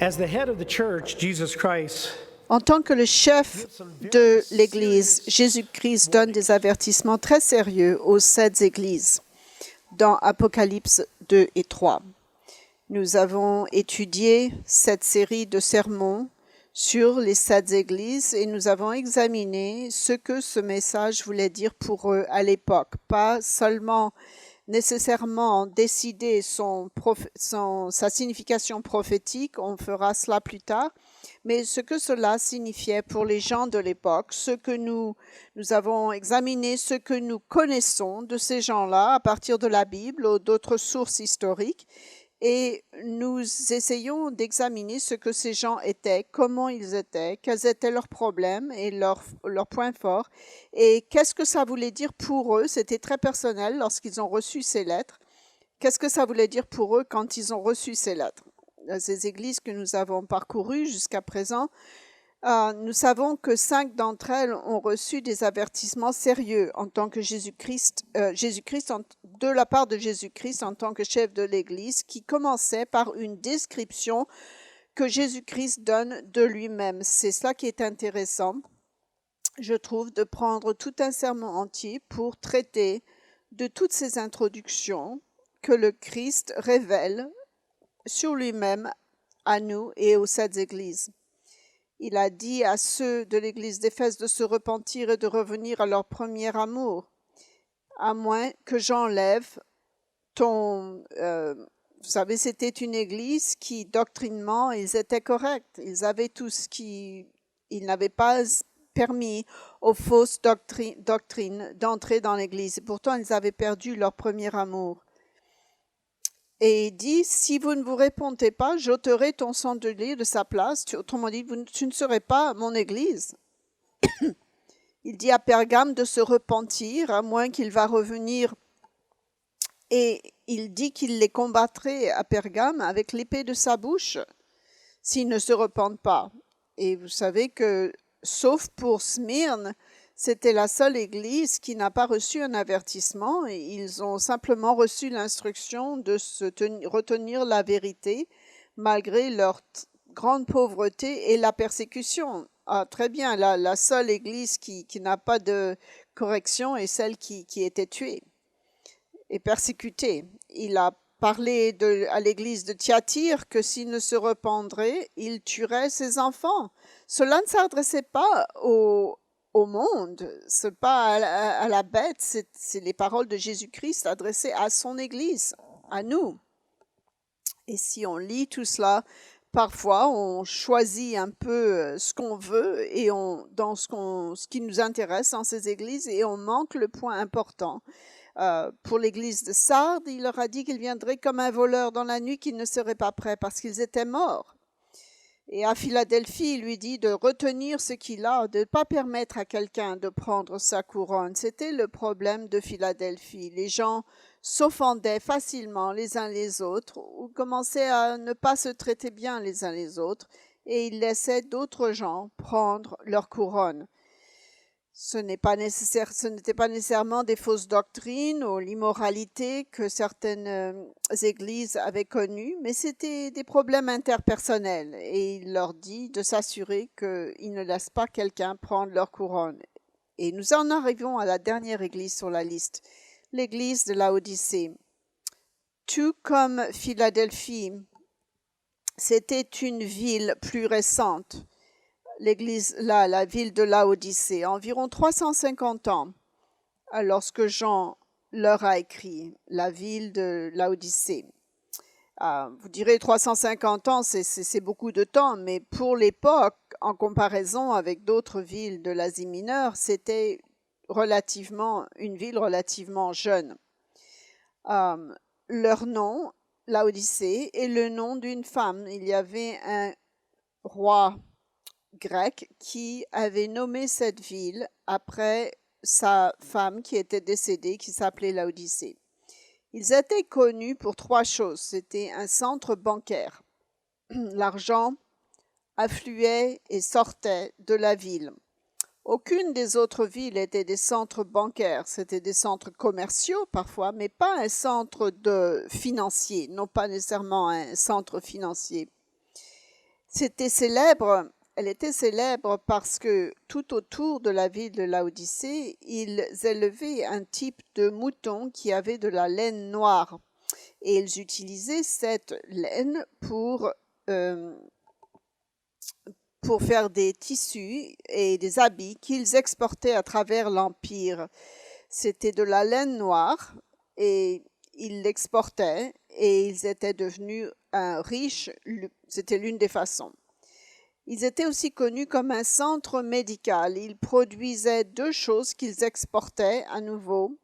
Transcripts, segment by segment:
As the head of the church, Jesus Christ, En tant que le chef de l'Église, Jésus-Christ donne des avertissements très sérieux aux 7 églises dans Apocalypse 2 et 3. Nous avons étudié cette série de sermons sur les 7 églises et nous avons examiné ce que ce message voulait dire pour eux à l'époque. Pas seulement nécessairement décider sa signification prophétique, on fera cela plus tard, mais ce que cela signifiait pour les gens de l'époque, ce que nous avons examiné, ce que nous connaissons de ces gens-là à partir de la Bible ou d'autres sources historiques, et nous essayons d'examiner ce que ces gens étaient, comment ils étaient, quels étaient leurs problèmes et leurs points forts, et qu'est-ce que ça voulait dire pour eux. C'était très personnel lorsqu'ils ont reçu ces lettres. Qu'est-ce que ça voulait dire pour eux quand ils ont reçu ces lettres? Ces églises que nous avons parcourues jusqu'à présent, nous savons que 5 d'entre elles ont reçu des avertissements sérieux en tant que de la part de Jésus-Christ en tant que chef de l'Église, qui commençait par une description que Jésus-Christ donne de lui-même. C'est cela qui est intéressant, je trouve, de prendre tout un sermon entier pour traiter de toutes ces introductions que le Christ révèle sur lui-même à nous et aux 7 églises. Il a dit à ceux de l'église d'Éphèse de se repentir et de revenir à leur premier amour, à moins que j'enlève vous savez, c'était une église qui, doctrinement, ils étaient corrects. Ils avaient tout ce ils n'avaient pas permis aux fausses doctrines d'entrer dans l'église. Et pourtant, ils avaient perdu leur premier amour. Et il dit, si vous ne vous répondez pas, j'ôterai ton chandelier de sa place. Autrement dit, tu ne serais pas mon église. Il dit à Pergame de se repentir, à moins qu'il va revenir. Et il dit qu'il les combattrait à Pergame avec l'épée de sa bouche, s'ils ne se repentent pas. Et vous savez que, sauf pour Smyrne, c'était la seule église qui n'a pas reçu un avertissement et ils ont simplement reçu l'instruction de retenir la vérité malgré leur grande pauvreté et la persécution. Ah, très bien, la seule église qui n'a pas de correction est celle qui était tuée et persécutée. Il a parlé à l'église de Thyatire que s'il ne se rependrait, il tuerait ses enfants. Cela ne s'adressait pas au monde, c'est pas à la bête, c'est les paroles de Jésus-Christ adressées à son Église, à nous. Et si on lit tout cela, parfois on choisit un peu ce qu'on veut et dans ce qui nous intéresse dans ces églises et on manque le point important. Pour l'église de Sardes, il leur a dit qu'ils viendraient comme un voleur dans la nuit, qu'ils ne seraient pas prêts parce qu'ils étaient morts. Et à Philadelphie, il lui dit de retenir ce qu'il a, de ne pas permettre à quelqu'un de prendre sa couronne. C'était le problème de Philadelphie. Les gens s'offendaient facilement les uns les autres ou commençaient à ne pas se traiter bien les uns les autres et ils laissaient d'autres gens prendre leur couronne. Ce n'était pas nécessairement des fausses doctrines ou l'immoralité que certaines églises avaient connues, mais c'était des problèmes interpersonnels. Et il leur dit de s'assurer qu'ils ne laissent pas quelqu'un prendre leur couronne. Et nous en arrivons à la dernière église sur la liste, l'église de Laodicée. Tout comme Philadelphie, c'était une ville plus récente. L'église, la ville de Laodicée, environ 350 ans, lorsque Jean leur a écrit, la ville de Laodicée. Vous direz 350 ans, c'est beaucoup de temps, mais pour l'époque, en comparaison avec d'autres villes de l'Asie mineure, c'était une ville relativement jeune. Leur nom, Laodicée, est le nom d'une femme. Il y avait un roi grec qui avait nommé cette ville après sa femme qui était décédée, qui s'appelait Laodicée. Ils étaient connus pour 3 choses. C'était un centre bancaire. L'argent affluait et sortait de la ville. Aucune des autres villes était des centres bancaires. C'était des centres commerciaux parfois, mais pas un centre financier, non pas nécessairement un centre financier. C'était célèbre, elle était célèbre parce que tout autour de la ville de Laodicée, ils élevaient un type de mouton qui avait de la laine noire. Et ils utilisaient cette laine pour faire des tissus et des habits qu'ils exportaient à travers l'Empire. C'était de la laine noire et ils l'exportaient et ils étaient devenus riches. C'était l'une des façons. Ils étaient aussi connus comme un centre médical. Ils produisaient deux choses qu'ils exportaient à nouveau.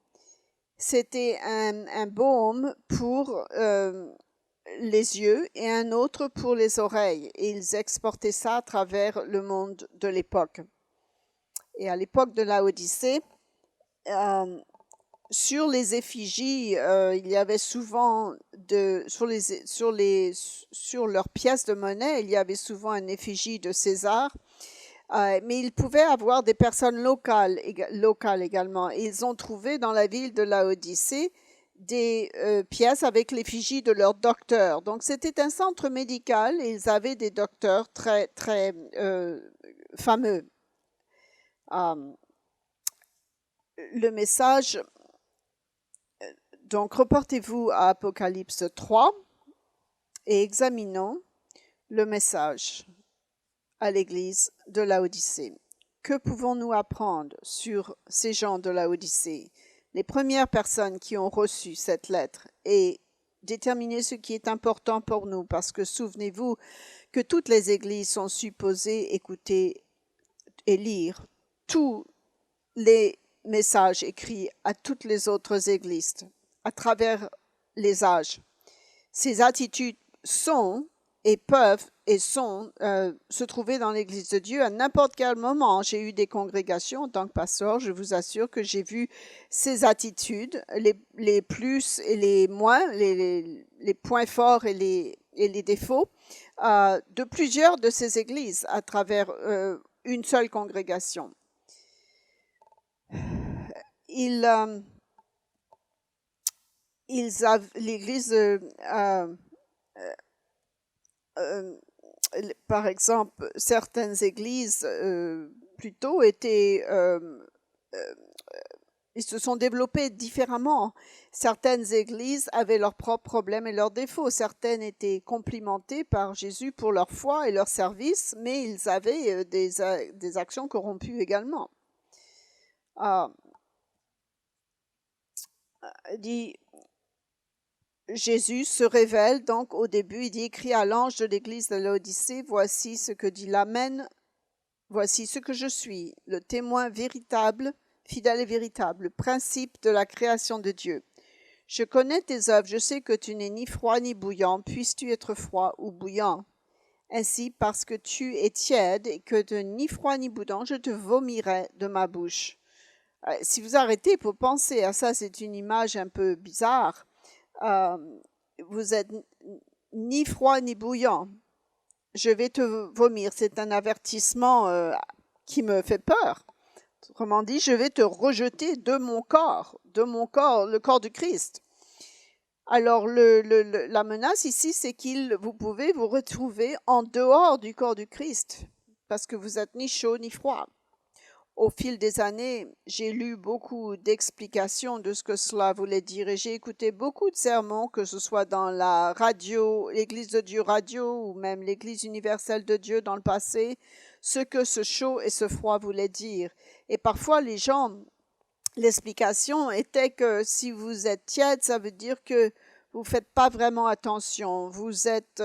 C'était un baume pour les yeux et un autre pour les oreilles. Et ils exportaient ça à travers le monde de l'époque. Et à l'époque de l'Odyssée, sur les effigies, il y avait souvent sur leurs pièces de monnaie, il y avait souvent une effigie de César. Mais ils pouvaient avoir des personnes locales également. Ils ont trouvé dans la ville de Laodicée des pièces avec l'effigie de leur docteur. Donc c'était un centre médical et ils avaient des docteurs très, très fameux. Le message, donc reportez-vous à Apocalypse 3 et examinons le message à l'église de Laodicée. Que pouvons-nous apprendre sur ces gens de Laodicée, les premières personnes qui ont reçu cette lettre, et déterminer ce qui est important pour nous, parce que souvenez-vous que toutes les églises sont supposées écouter et lire tous les messages écrits à toutes les autres églises, à travers les âges. Ces attitudes sont et peuvent et sont se trouver dans l'Église de Dieu à n'importe quel moment. J'ai eu des congrégations en tant que pasteur, je vous assure que j'ai vu ces attitudes, les plus et les moins, les points forts et les défauts de plusieurs de ces églises à travers une seule congrégation. L'Église par exemple, certaines églises plutôt ils se sont développées différemment. Certaines églises avaient leurs propres problèmes et leurs défauts. Certaines étaient complimentées par Jésus pour leur foi et leur service, mais ils avaient des actions corrompues également. Dit Jésus se révèle donc au début, il dit: écrit à l'ange de l'église de Laodicée, voici ce que dit l'Amen, voici ce que je suis, le témoin véritable, fidèle et véritable, le principe de la création de Dieu. Je connais tes œuvres, je sais que tu n'es ni froid ni bouillant, puisses-tu être froid ou bouillant. Ainsi, parce que tu es tiède et que de ni froid ni bouillant, je te vomirai de ma bouche. Si vous arrêtez pour penser à ça, c'est une image un peu bizarre. Vous êtes ni froid ni bouillant, je vais te vomir. C'est un avertissement qui me fait peur. Autrement dit, je vais te rejeter de mon corps, le corps du Christ. Alors la menace ici, c'est vous pouvez vous retrouver en dehors du corps du Christ, parce que vous êtes ni chaud ni froid. Au fil des années, j'ai lu beaucoup d'explications de ce que cela voulait dire et j'ai écouté beaucoup de sermons, que ce soit dans la radio, l'Église de Dieu radio ou même l'Église universelle de Dieu dans le passé, ce que ce chaud et ce froid voulaient dire. Et parfois, l'explication était que si vous êtes tiède, ça veut dire que vous ne faites pas vraiment attention. Vous êtes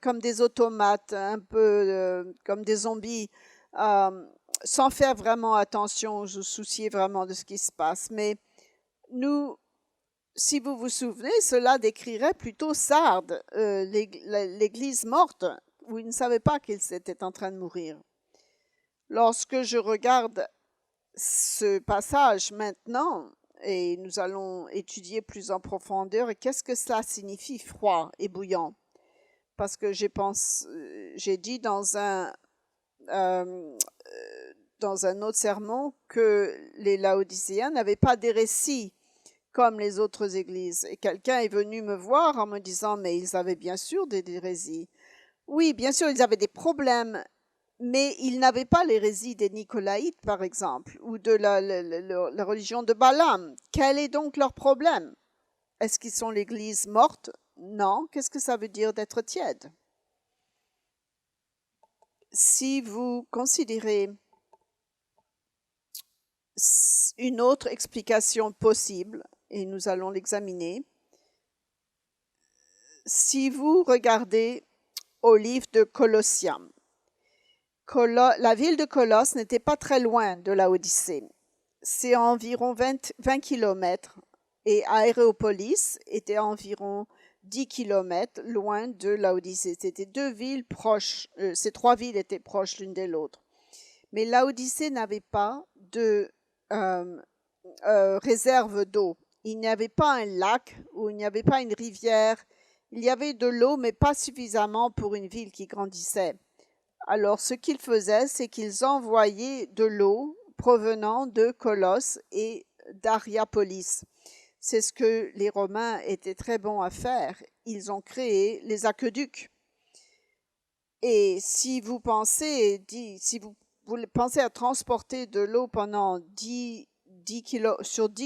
comme des automates, un peu comme des zombies, sans faire vraiment attention, vous soucier vraiment de ce qui se passe. Mais nous, si vous vous souvenez, cela décrirait plutôt Sardes, l'église morte, où ils ne savaient pas qu'ils étaient en train de mourir. Lorsque je regarde ce passage maintenant, et nous allons étudier plus en profondeur, et qu'est-ce que cela signifie, froid et bouillant? Parce que j'ai dit dans un autre sermon que les Laodicéens n'avaient pas des récits comme les autres églises. Et quelqu'un est venu me voir en me disant: mais ils avaient bien sûr des hérésies. Oui, bien sûr, ils avaient des problèmes, mais ils n'avaient pas l'hérésie des Nicolaïtes, par exemple, ou de la religion de Balaam. Quel est donc leur problème? Est-ce qu'ils sont l'Église morte? Non. Qu'est-ce que ça veut dire d'être tiède? Si vous considérez une autre explication possible, et nous allons l'examiner, si vous regardez au livre de Colossiens, la ville de Colosse n'était pas très loin de Laodicée. C'est environ 20 km et Aéropolis était à environ 10 km loin de Laodicée. C'était deux villes proches, ces trois villes étaient proches l'une de l'autre. Mais Laodicée n'avait pas de réserve d'eau. Il n'y avait pas un lac ou il n'y avait pas une rivière. Il y avait de l'eau, mais pas suffisamment pour une ville qui grandissait. Alors, ce qu'ils faisaient, c'est qu'ils envoyaient de l'eau provenant de Colosse et d'Ariapolis. C'est ce que les Romains étaient très bons à faire. Ils ont créé les aqueducs. Et si vous pensez à transporter de l'eau pendant 10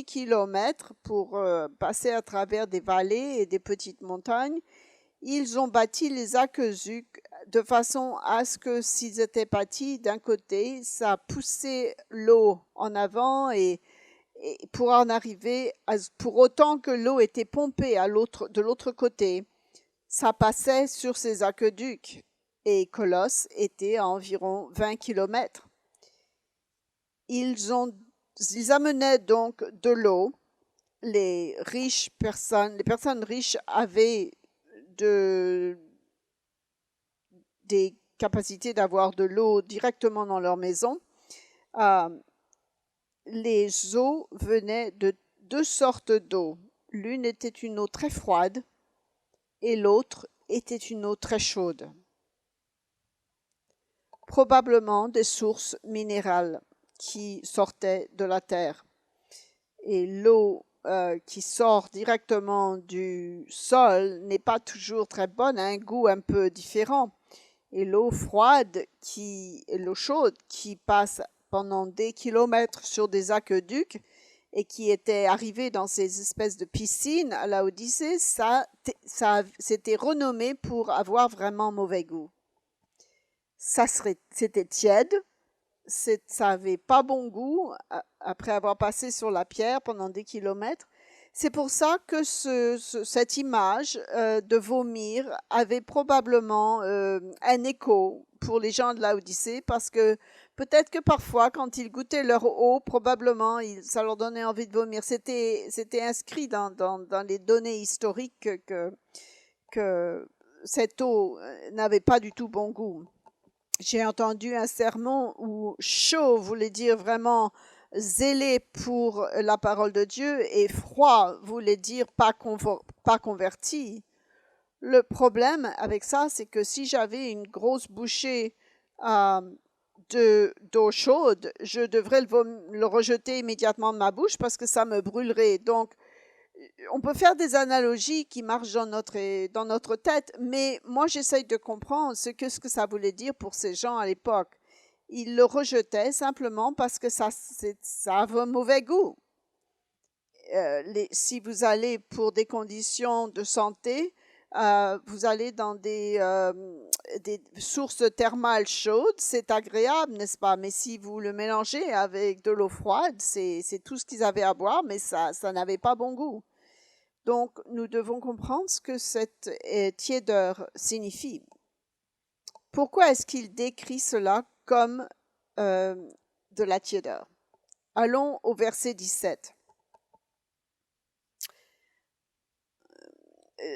kilomètres pour passer à travers des vallées et des petites montagnes, ils ont bâti les aqueducs de façon à ce que s'ils étaient bâtis d'un côté, ça poussait l'eau en avant et pour en arriver, pour autant que l'eau était pompée de l'autre côté, ça passait sur ces aqueducs et Colosse était à environ 20 kilomètres. Ils amenaient donc de l'eau. Les personnes riches avaient des capacités d'avoir de l'eau directement dans leur maison. Les eaux venaient de deux sortes d'eau. L'une était une eau très froide et l'autre était une eau très chaude. Probablement des sources minérales qui sortaient de la terre. Et l'eau qui sort directement du sol n'est pas toujours très bonne, a un goût un peu différent. Et l'eau froide, l'eau chaude qui passe pendant des kilomètres sur des aqueducs et qui était arrivée dans ces espèces de piscines à Laodicée, c'était renommé pour avoir vraiment mauvais goût. C'était tiède, ça n'avait pas bon goût après avoir passé sur la pierre pendant des kilomètres. C'est pour ça que cette image de vomir avait probablement un écho pour les gens de Laodicée, parce que peut-être que parfois, quand ils goûtaient leur eau, probablement, ça leur donnait envie de vomir. C'était inscrit dans les données historiques que cette eau n'avait pas du tout bon goût. J'ai entendu un sermon où chaud voulait dire vraiment zélé pour la parole de Dieu et froid voulait dire pas converti. Le problème avec ça, c'est que si j'avais une grosse bouchée d'eau chaude, je devrais le rejeter immédiatement de ma bouche parce que ça me brûlerait. Donc, on peut faire des analogies qui marchent dans notre tête, mais moi j'essaye de comprendre ce que ça voulait dire pour ces gens à l'époque. Ils le rejetaient simplement parce que ça avait un mauvais goût. Si vous allez pour des conditions de santé, vous allez dans des sources thermales chaudes, c'est agréable, n'est-ce pas? Mais si vous le mélangez avec de l'eau froide, c'est tout ce qu'ils avaient à boire, mais ça n'avait pas bon goût. Donc, nous devons comprendre ce que cette tiédeur signifie. Pourquoi est-ce qu'il décrit cela comme de la tiédeur? Allons au verset 17.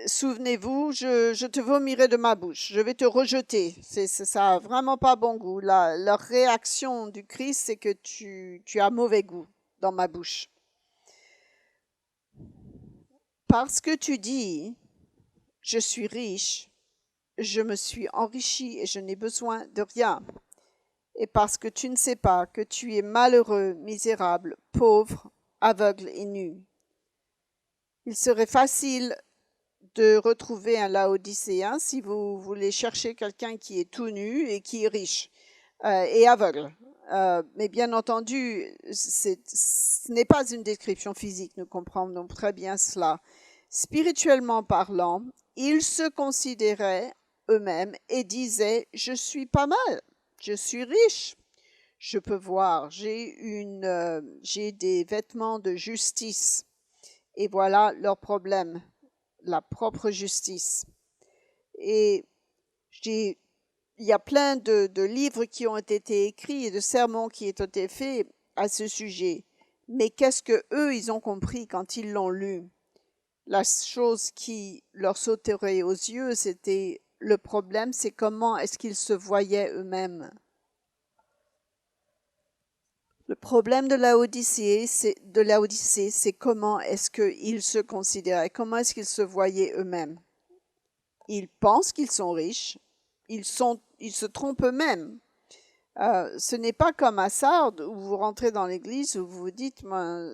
Souvenez-vous, je te vomirai de ma bouche, je vais te rejeter. Ça n'a vraiment pas bon goût. Leur réaction du Christ, c'est que tu as mauvais goût dans ma bouche. Parce que tu dis, je suis riche, je me suis enrichi et je n'ai besoin de rien. Et parce que tu ne sais pas que tu es malheureux, misérable, pauvre, aveugle et nu. Il serait facile de retrouver un Laodicéen si vous voulez chercher quelqu'un qui est tout nu et qui est riche et aveugle. Mais bien entendu, ce n'est pas une description physique, nous comprenons très bien cela. Spirituellement parlant, ils se considéraient eux-mêmes et disaient « Je suis pas mal, je suis riche, je peux voir, j'ai des vêtements de justice. » Et voilà leur problème, la propre justice. Et il y a plein de livres qui ont été écrits et de sermons qui ont été faits à ce sujet. Mais qu'est-ce que eux ils ont compris quand ils l'ont lu? La chose qui leur sauterait aux yeux, c'était le problème, c'est comment est-ce qu'ils se voyaient eux-mêmes. Le problème de l'Odyssée, c'est comment est-ce qu'ils se considéraient, comment est-ce qu'ils se voyaient eux-mêmes. Ils pensent qu'ils sont riches, ils se trompent eux-mêmes. Ce n'est pas comme à Sardes où vous rentrez dans l'église où vous vous dites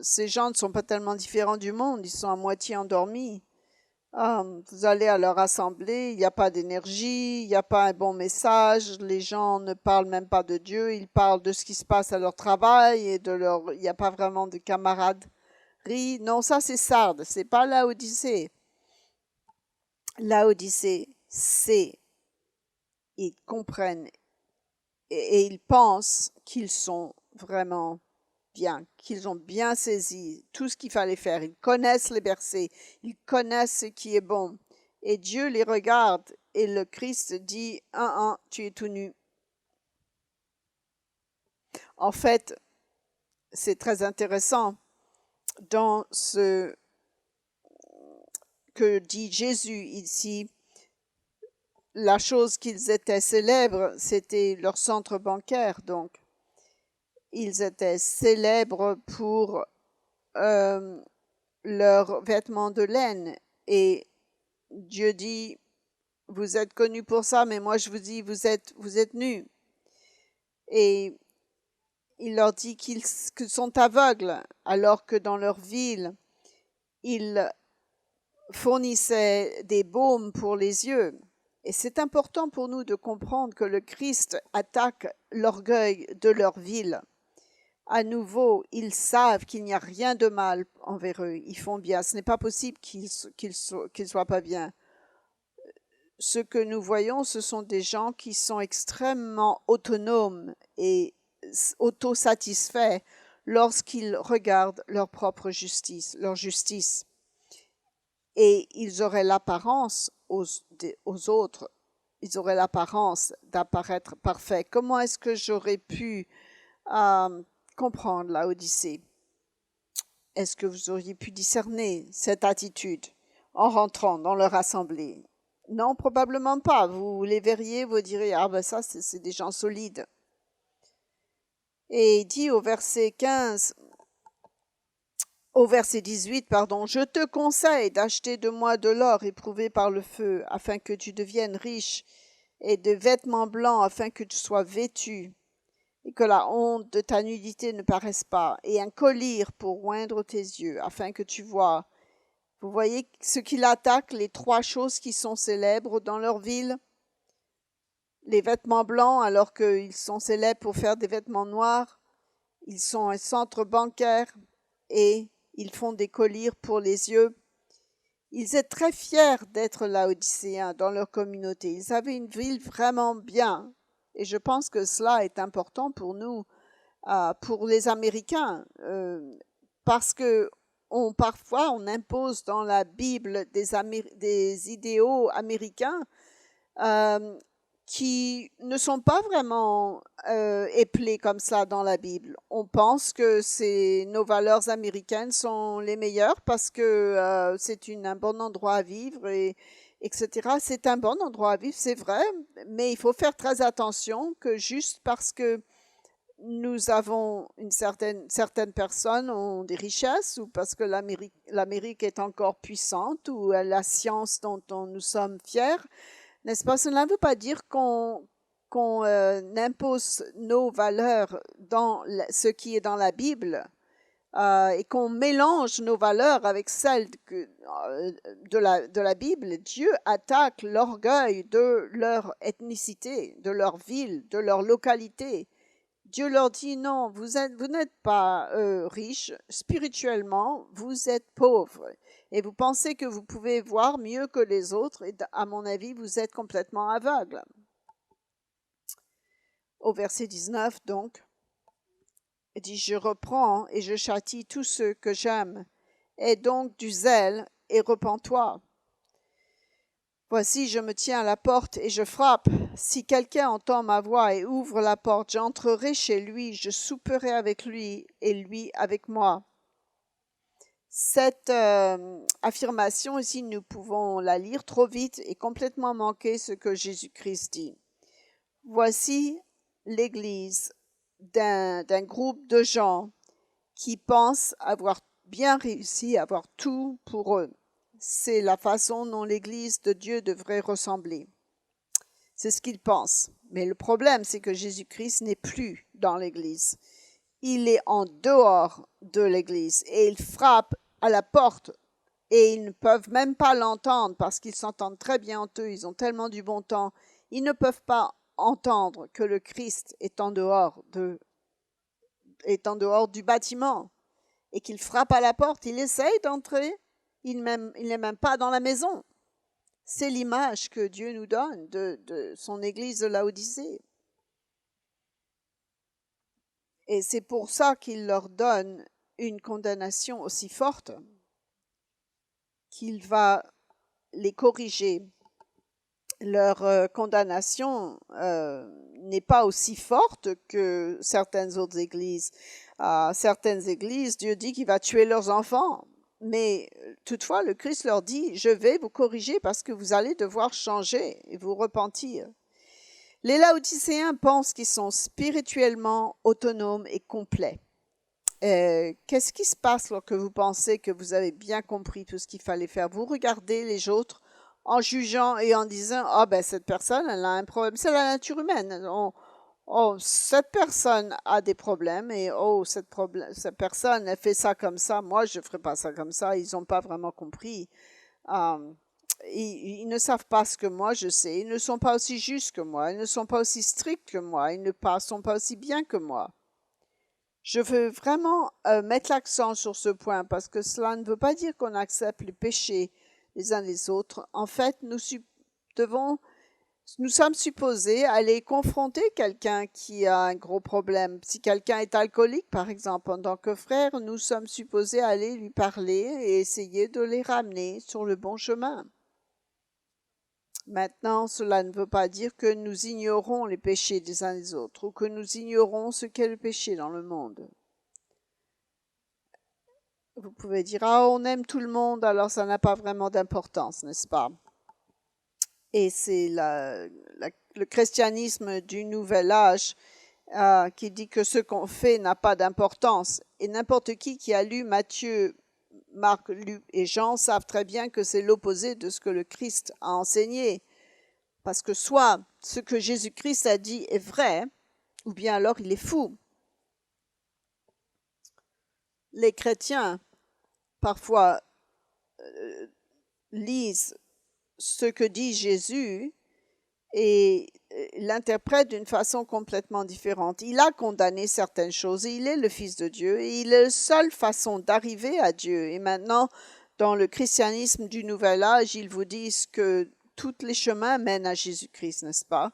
ces gens ne sont pas tellement différents du monde, ils sont à moitié endormis. Vous allez à leur assemblée, il n'y a pas d'énergie, il n'y a pas un bon message, les gens ne parlent même pas de Dieu, ils parlent de ce qui se passe à leur travail et il n'y a pas vraiment de camaraderie. Non, ça c'est Sardes, c'est pas l'Odyssée. L'Odyssée, ils comprennent et ils pensent qu'ils sont vraiment bien, qu'ils ont bien saisi tout ce qu'il fallait faire. Ils connaissent les versets, ils connaissent ce qui est bon. Et Dieu les regarde et le Christ dit « tu es tout nu ». En fait, c'est très intéressant dans ce que dit Jésus ici. La chose qu'ils étaient célèbres, c'était leur centre bancaire, donc. Ils étaient célèbres pour leurs vêtements de laine. Et Dieu dit, vous êtes connus pour ça, mais moi je vous dis, vous êtes nus. Et il leur dit qu'ils sont aveugles, alors que dans leur ville, ils fournissaient des baumes pour les yeux. Et c'est important pour nous de comprendre que le Christ attaque l'orgueil de leur ville. À nouveau, ils savent qu'il n'y a rien de mal envers eux. Ils font bien. Ce n'est pas possible qu'ils soient pas bien. Ce que nous voyons, ce sont des gens qui sont extrêmement autonomes et autosatisfaits lorsqu'ils regardent leur propre justice, leur justice. Et ils auraient l'apparence aux autres, ils auraient l'apparence d'apparaître parfaits. Comment est-ce que j'aurais pu comprendre la Odyssée? Est-ce que vous auriez pu discerner cette attitude en rentrant dans leur assemblée? Non, probablement pas. Vous les verriez, vous diriez, ah ben ça, c'est des gens solides. Et il dit au verset 15, au verset 18, pardon, « Je te conseille d'acheter de moi de l'or éprouvé par le feu, afin que tu deviennes riche, et de vêtements blancs, afin que tu sois vêtu, et que la honte de ta nudité ne paraisse pas, et un collier pour oindre tes yeux, afin que tu vois. » Vous voyez ce qu'il attaque, les trois choses qui sont célèbres dans leur ville? Les vêtements blancs, alors qu'ils sont célèbres pour faire des vêtements noirs. Ils sont un centre bancaire et ils font des colliers pour les yeux. Ils étaient très fiers d'être laodicéens dans leur communauté. Ils avaient une ville vraiment bien. Et je pense que cela est important pour nous, pour les Américains, parce que parfois on impose dans la Bible des idéaux américains qui ne sont pas vraiment épelés comme ça dans la Bible. On pense que nos valeurs américaines sont les meilleures parce que c'est un bon endroit à vivre, etc. C'est un bon endroit à vivre, c'est vrai, mais il faut faire très attention que juste parce que nous avons certaines personnes ont des richesses ou parce que l'Amérique est encore puissante ou la science dont nous sommes fiers, n'est-ce pas? Cela ne veut pas dire qu'on impose nos valeurs dans ce qui est dans la Bible. et qu'on mélange nos valeurs avec celles de la Bible, Dieu attaque l'orgueil de leur ethnicité, de leur ville, de leur localité. Dieu leur dit non, vous n'êtes pas riches spirituellement, vous êtes pauvres. Et vous pensez que vous pouvez voir mieux que les autres, et à mon avis, vous êtes complètement aveugles. Au verset 19, donc, il dit, je reprends et je châtie tous ceux que j'aime. Aie donc du zèle et repens-toi. Voici, je me tiens à la porte et je frappe. Si quelqu'un entend ma voix et ouvre la porte, j'entrerai chez lui, je souperai avec lui et lui avec moi. Cette affirmation ici, nous pouvons la lire trop vite et complètement manquer ce que Jésus-Christ dit. Voici l'Église d'un groupe de gens qui pensent avoir bien réussi, avoir tout pour eux. C'est la façon dont l'Église de Dieu devrait ressembler. C'est ce qu'ils pensent. Mais le problème, c'est que Jésus-Christ n'est plus dans l'Église. Il est en dehors de l'Église et il frappe à la porte et ils ne peuvent même pas l'entendre parce qu'ils s'entendent très bien entre eux, ils ont tellement du bon temps. Ils ne peuvent pas entendre que le Christ est en dehors du bâtiment et qu'il frappe à la porte. Il essaye d'entrer, il n'est même pas dans la maison. C'est l'image que Dieu nous donne de son Église de Laodicée. Et c'est pour ça qu'il leur donne une condamnation aussi forte qu'il va les corriger. Leur condamnation n'est pas aussi forte que certaines autres églises. Certaines églises, Dieu dit qu'il va tuer leurs enfants. Mais toutefois, le Christ leur dit, je vais vous corriger parce que vous allez devoir changer et vous repentir. Les Laodicéens pensent qu'ils sont spirituellement autonomes et complets. Qu'est-ce qui se passe lorsque vous pensez que vous avez bien compris tout ce qu'il fallait faire? Vous regardez les autres en jugeant et en disant « Ah ben cette personne, elle a un problème. » C'est la nature humaine. Cette personne a des problèmes et cette personne, elle fait ça comme ça. Moi, je ne ferai pas ça comme ça. Ils n'ont pas vraiment compris. Ils ne savent pas ce que moi je sais. Ils ne sont pas aussi justes que moi. Ils ne sont pas aussi stricts que moi. Ils ne sont pas aussi bien que moi. Je veux vraiment mettre l'accent sur ce point parce que cela ne veut pas dire qu'on accepte les péchés les uns les autres. En fait, nous sommes supposés aller confronter quelqu'un qui a un gros problème. Si quelqu'un est alcoolique, par exemple, en tant que frère, nous sommes supposés aller lui parler et essayer de les ramener sur le bon chemin. Maintenant, cela ne veut pas dire que nous ignorons les péchés des uns des autres ou que nous ignorons ce qu'est le péché dans le monde. Vous pouvez dire « Ah, on aime tout le monde, alors ça n'a pas vraiment d'importance, n'est-ce pas ?» Et c'est le christianisme du nouvel âge qui dit que ce qu'on fait n'a pas d'importance. Et n'importe qui a lu Matthieu, Marc, Luc et Jean savent très bien que c'est l'opposé de ce que le Christ a enseigné. Parce que soit ce que Jésus-Christ a dit est vrai, ou bien alors il est fou. Les chrétiens, parfois, lisent ce que dit Jésus et l'interprètent d'une façon complètement différente. Il a condamné certaines choses et il est le Fils de Dieu et il est la seule façon d'arriver à Dieu. Et maintenant, dans le christianisme du Nouvel Âge, ils vous disent que tous les chemins mènent à Jésus-Christ, n'est-ce pas?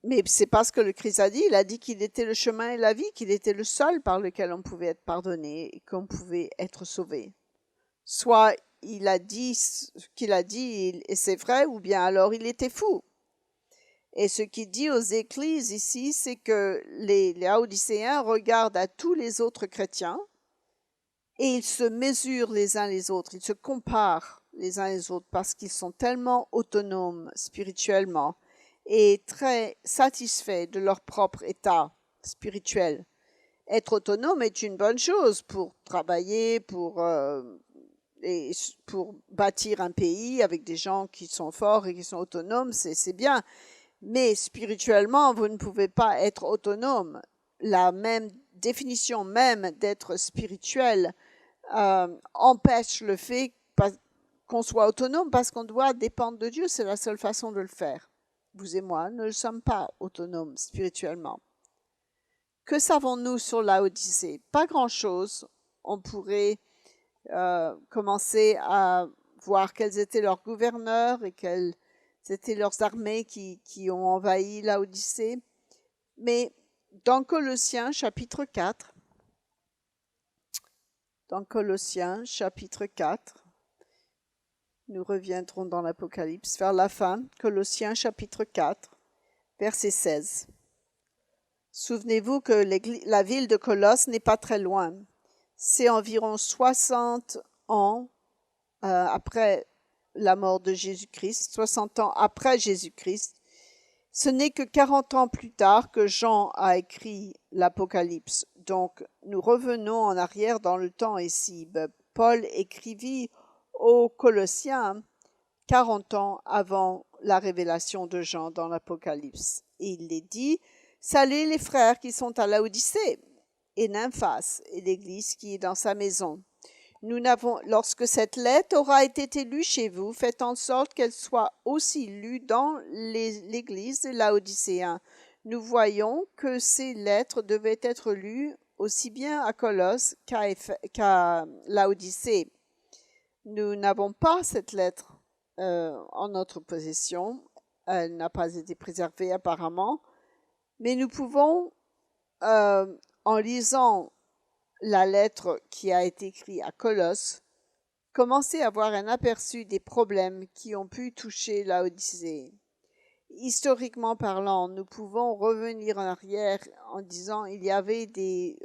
Mais c'est pas ce que le Christ a dit. Il a dit qu'il était le chemin et la vie, qu'il était le seul par lequel on pouvait être pardonné et qu'on pouvait être sauvé. Soit il a dit ce qu'il a dit et c'est vrai, ou bien alors il était fou. Et ce qu'il dit aux églises ici, c'est que les Laodicéens regardent à tous les autres chrétiens et ils se mesurent les uns les autres, ils se comparent les uns les autres parce qu'ils sont tellement autonomes spirituellement et très satisfaits de leur propre état spirituel. Être autonome est une bonne chose pour travailler, pour bâtir un pays avec des gens qui sont forts et qui sont autonomes, c'est bien. Mais spirituellement, vous ne pouvez pas être autonome. La même définition même d'être spirituel empêche le fait qu'on soit autonome parce qu'on doit dépendre de Dieu. C'est la seule façon de le faire. Vous et moi ne sommes pas autonomes spirituellement. Que savons-nous sur Laodicée? Pas grand-chose. On pourrait commencer à voir quels étaient leurs gouverneurs et quelles étaient leurs armées qui ont envahi Laodicée. Mais dans Colossiens chapitre 4, nous reviendrons dans l'Apocalypse vers la fin, Colossiens chapitre 4, verset 16. Souvenez-vous que la ville de Colosse n'est pas très loin. C'est environ 60 ans après la mort de Jésus-Christ, 60 ans après Jésus-Christ. Ce n'est que 40 ans plus tard que Jean a écrit l'Apocalypse. Donc, nous revenons en arrière dans le temps ici. Paul écrivit aux Colossiens 40 ans avant la révélation de Jean dans l'Apocalypse. Et il les dit, « Saluez les frères qui sont à Laodicée et Nymphas et l'Église qui est dans sa maison. Lorsque cette lettre aura été lue chez vous, faites en sorte qu'elle soit aussi lue dans l'Église de Laodicéens. Nous voyons que ces lettres devaient être lues aussi bien à Colosse qu'à Laodicée. Nous n'avons pas cette lettre en notre possession. Elle n'a pas été préservée apparemment. Mais nous pouvons, en lisant la lettre qui a été écrite à Colosse, commencer à avoir un aperçu des problèmes qui ont pu toucher Laodicée. Historiquement parlant, nous pouvons revenir en arrière en disant qu'il y avait des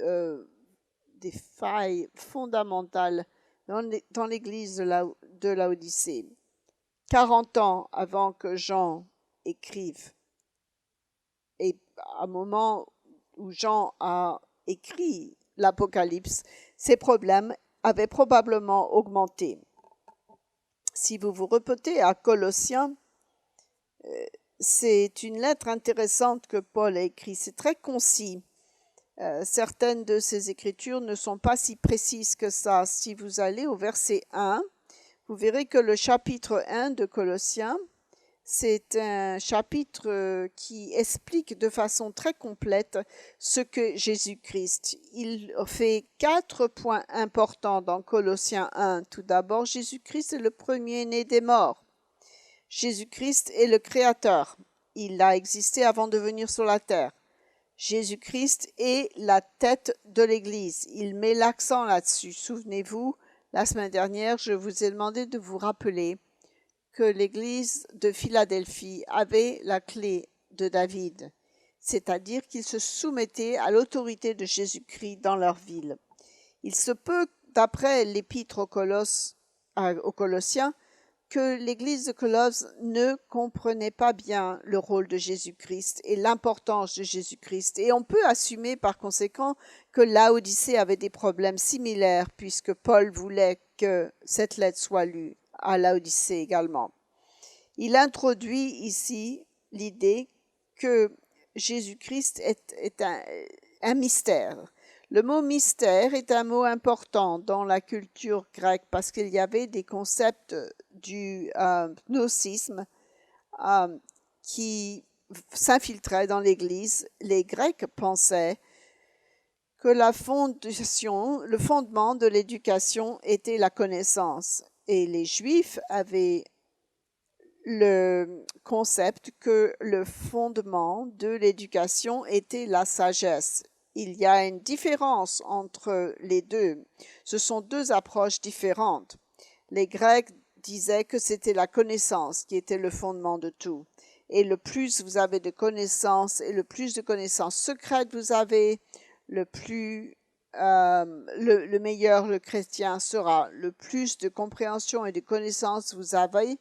failles fondamentales dans l'église de Laodicée. 40 ans avant que Jean écrive, et à un moment où Jean a écrit l'Apocalypse, ces problèmes avaient probablement augmenté. Si vous vous reportez à Colossiens, c'est une lettre intéressante que Paul a écrite. C'est très concis. Certaines de ces écritures ne sont pas si précises que ça. Si vous allez au verset 1, vous verrez que le chapitre 1 de Colossiens, c'est un chapitre qui explique de façon très complète ce que Jésus-Christ. Il fait 4 points importants dans Colossiens 1. Tout d'abord, Jésus-Christ est le premier-né des morts. Jésus-Christ est le Créateur. Il a existé avant de venir sur la terre. Jésus-Christ est la tête de l'Église. Il met l'accent là-dessus. Souvenez-vous, la semaine dernière, je vous ai demandé de vous rappeler que l'Église de Philadelphie avait la clé de David, c'est-à-dire qu'ils se soumettaient à l'autorité de Jésus-Christ dans leur ville. Il se peut, d'après l'épître aux Colossiens, que l'Église de Colosse ne comprenait pas bien le rôle de Jésus-Christ et l'importance de Jésus-Christ. Et on peut assumer par conséquent que Laodicée avait des problèmes similaires puisque Paul voulait que cette lettre soit lue à Laodicée également. Il introduit ici l'idée que Jésus-Christ est un mystère. Le mot mystère est un mot important dans la culture grecque parce qu'il y avait des concepts du gnosticisme qui s'infiltraient dans l'Église. Les Grecs pensaient que le fondement de l'éducation était la connaissance. Et les Juifs avaient le concept que le fondement de l'éducation était la sagesse. Il y a une différence entre les deux. Ce sont deux approches différentes. Les Grecs disaient que c'était la connaissance qui était le fondement de tout. Et le plus vous avez de connaissances et le plus de connaissances secrètes vous avez, le meilleur le chrétien sera. Le plus de compréhension et de connaissances vous avez,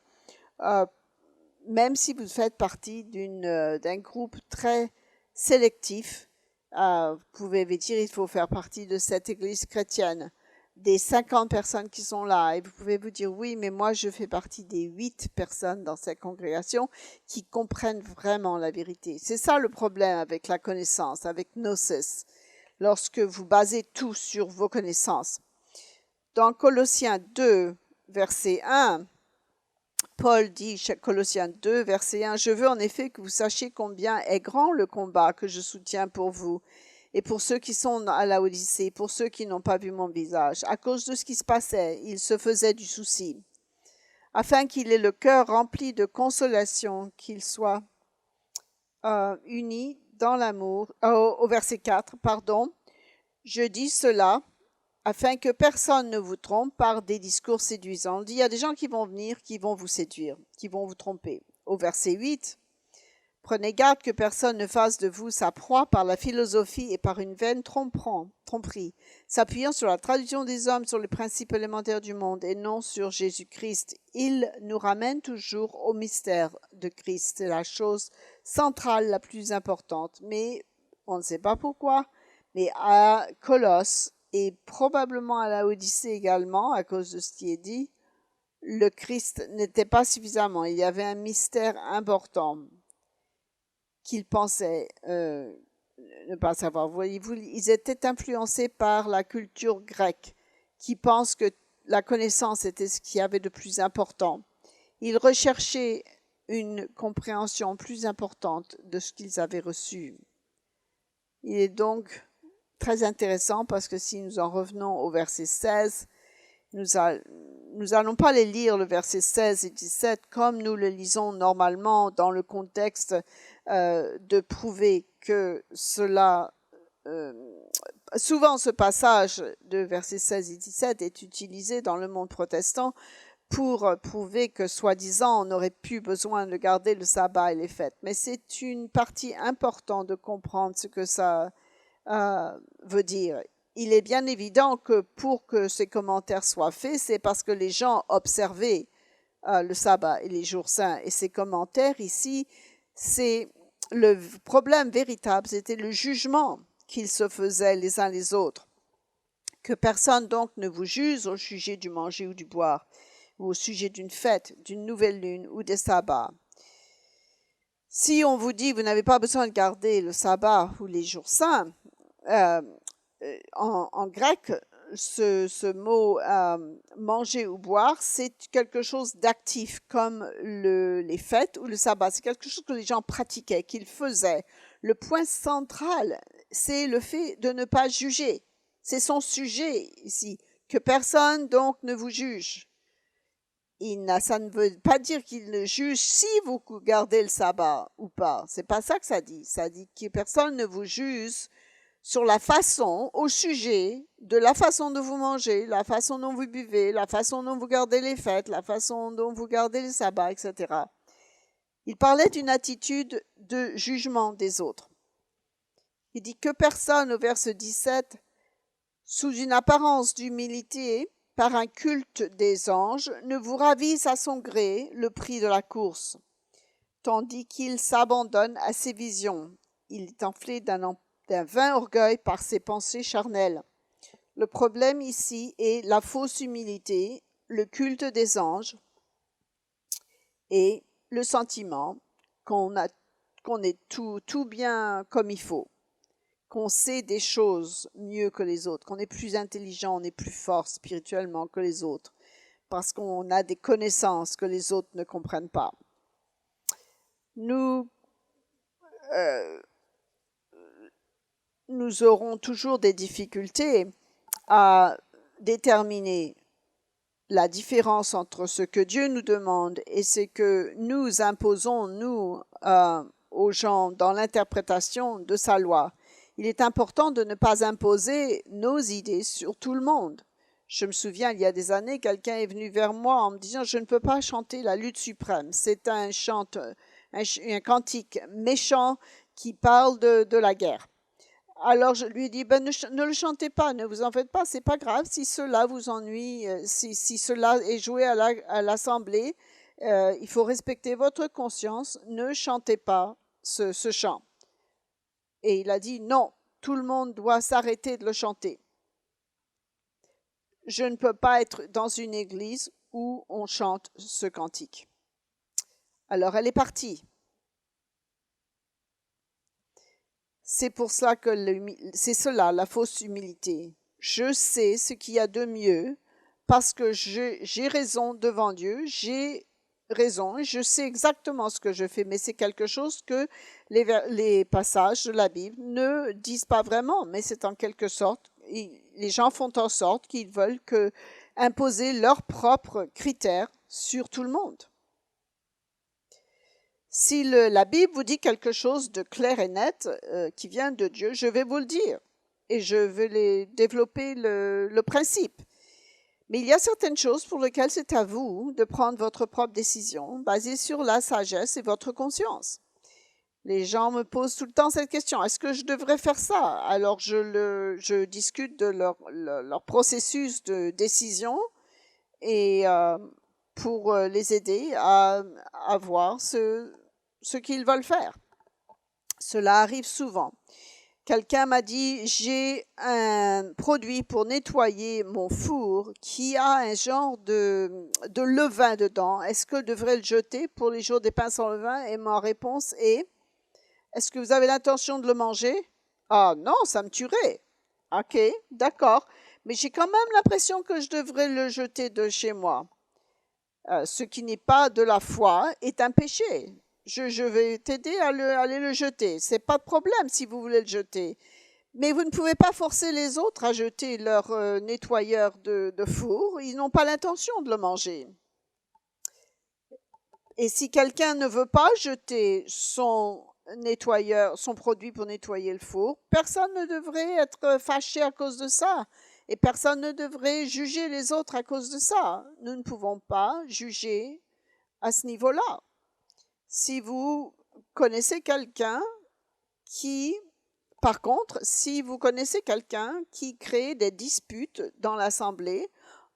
même si vous faites partie d'un groupe très sélectif, vous pouvez dire il faut faire partie de cette église chrétienne, des 50 personnes qui sont là, et vous pouvez vous dire oui, mais moi je fais partie des 8 personnes dans cette congrégation qui comprennent vraiment la vérité. C'est ça le problème avec la connaissance, avec gnosis. lorsque vous basez tout sur vos connaissances. Dans Colossiens 2, verset 1, Paul dit, Colossiens 2, verset 1, « Je veux en effet que vous sachiez combien est grand le combat que je soutiens pour vous et pour ceux qui sont à la Odyssée, pour ceux qui n'ont pas vu mon visage. À cause de ce qui se passait, il se faisait du souci, afin qu'il ait le cœur rempli de consolation, qu'il soit uni dans l'amour. » Au verset 4, pardon, « Je dis cela afin que personne ne vous trompe par des discours séduisants. » Il dit, il y a des gens qui vont venir, qui vont vous séduire, qui vont vous tromper. Au verset 8, « Prenez garde que personne ne fasse de vous sa proie par la philosophie et par une vaine tromperie, s'appuyant sur la tradition des hommes, sur les principes élémentaires du monde et non sur Jésus-Christ. Il nous ramène toujours au mystère de Christ. C'est la chose centrale, la plus importante. Mais on ne sait pas pourquoi. Mais à Colosse, et probablement à la Odyssée également, à cause de ce qui est dit, le Christ n'était pas suffisamment. Il y avait un mystère important qu'ils pensaient ne pas savoir. Voyez-vous, ils étaient influencés par la culture grecque, qui pense que la connaissance était ce qu'il y avait de plus important. Ils recherchaient une compréhension plus importante de ce qu'ils avaient reçu. Il est donc très intéressant parce que si nous en revenons au verset 16, nous n'allons pas les lire, le verset 16 et 17, comme nous le lisons normalement dans le contexte de prouver que cela... souvent, ce passage de versets 16 et 17 est utilisé dans le monde protestant pour prouver que, soi-disant, on n'aurait plus besoin de garder le sabbat et les fêtes. Mais c'est une partie importante de comprendre ce que ça veut dire. Il est bien évident que pour que ces commentaires soient faits, c'est parce que les gens observaient le sabbat et les jours saints. Et ces commentaires ici, c'est le problème véritable, c'était le jugement qu'ils se faisaient les uns les autres. Que personne donc ne vous juge au sujet du manger ou du boire, ou au sujet d'une fête, d'une nouvelle lune ou des sabbats. Si on vous dit vous n'avez pas besoin de garder le sabbat ou les jours saints, en grec, ce mot manger ou boire, c'est quelque chose d'actif, comme les fêtes ou le sabbat. C'est quelque chose que les gens pratiquaient, qu'ils faisaient. Le point central, c'est le fait de ne pas juger. C'est son sujet ici. Que personne donc ne vous juge. Ça ne veut pas dire qu'il ne juge si vous gardez le sabbat ou pas. C'est pas ça que ça dit. Ça dit que personne ne vous juge sur la façon, au sujet de la façon dont vous mangez, la façon dont vous buvez, la façon dont vous gardez les fêtes, la façon dont vous gardez les sabbats, etc. Il parlait d'une attitude de jugement des autres. Il dit que personne, au verset 17, sous une apparence d'humilité, par un culte des anges, ne vous ravise à son gré le prix de la course, tandis qu'il s'abandonne à ses visions. Il est enflé d'un vain orgueil par ses pensées charnelles. Le problème ici est la fausse humilité, le culte des anges et le sentiment qu'on est tout bien comme il faut, qu'on sait des choses mieux que les autres, qu'on est plus intelligent, on est plus fort spirituellement que les autres, parce qu'on a des connaissances que les autres ne comprennent pas. Nous aurons toujours des difficultés à déterminer la différence entre ce que Dieu nous demande et ce que nous imposons, nous, aux gens dans l'interprétation de sa loi. Il est important de ne pas imposer nos idées sur tout le monde. Je me souviens, il y a des années, quelqu'un est venu vers moi en me disant « Je ne peux pas chanter la lutte suprême. C'est un cantique méchant qui parle de la guerre. » Alors je lui ai dit ne le chantez pas, ne vous en faites pas, c'est pas grave si cela vous ennuie, si cela est joué à l'assemblée, il faut respecter votre conscience, ne chantez pas ce chant. Et il a dit non, tout le monde doit s'arrêter de le chanter. Je ne peux pas être dans une église où on chante ce cantique. Alors elle est partie. C'est pour cela que c'est cela, la fausse humilité. Je sais ce qu'il y a de mieux parce que j'ai raison devant Dieu, j'ai raison et je sais exactement ce que je fais, mais c'est quelque chose que les passages de la Bible ne disent pas vraiment, mais c'est en quelque sorte, les gens font en sorte qu'ils veulent imposer leurs propres critères sur tout le monde. Si la Bible vous dit quelque chose de clair et net qui vient de Dieu, je vais vous le dire et je vais développer le principe. Mais il y a certaines choses pour lesquelles c'est à vous de prendre votre propre décision basée sur la sagesse et votre conscience. Les gens me posent tout le temps cette question, est-ce que je devrais faire ça? Alors je discute de leur processus de décision et pour les aider à voir ce qu'ils veulent faire. Cela arrive souvent. Quelqu'un m'a dit, j'ai un produit pour nettoyer mon four qui a un genre de levain dedans. Est-ce que je devrais le jeter pour les jours des pains sans levain? Et ma réponse est, est-ce que vous avez l'intention de le manger? Ah non, ça me tuerait. Ok, d'accord. Mais j'ai quand même l'impression que je devrais le jeter de chez moi. Ce qui n'est pas de la foi est un péché. Je vais t'aider à aller le jeter. C'est pas de problème si vous voulez le jeter. Mais vous ne pouvez pas forcer les autres à jeter leur nettoyeur de four. Ils n'ont pas l'intention de le manger. Et si quelqu'un ne veut pas jeter son produit pour nettoyer le four, personne ne devrait être fâché à cause de ça. Et personne ne devrait juger les autres à cause de ça. Nous ne pouvons pas juger à ce niveau-là. Si vous connaissez quelqu'un par contre, si vous connaissez quelqu'un qui crée des disputes dans l'assemblée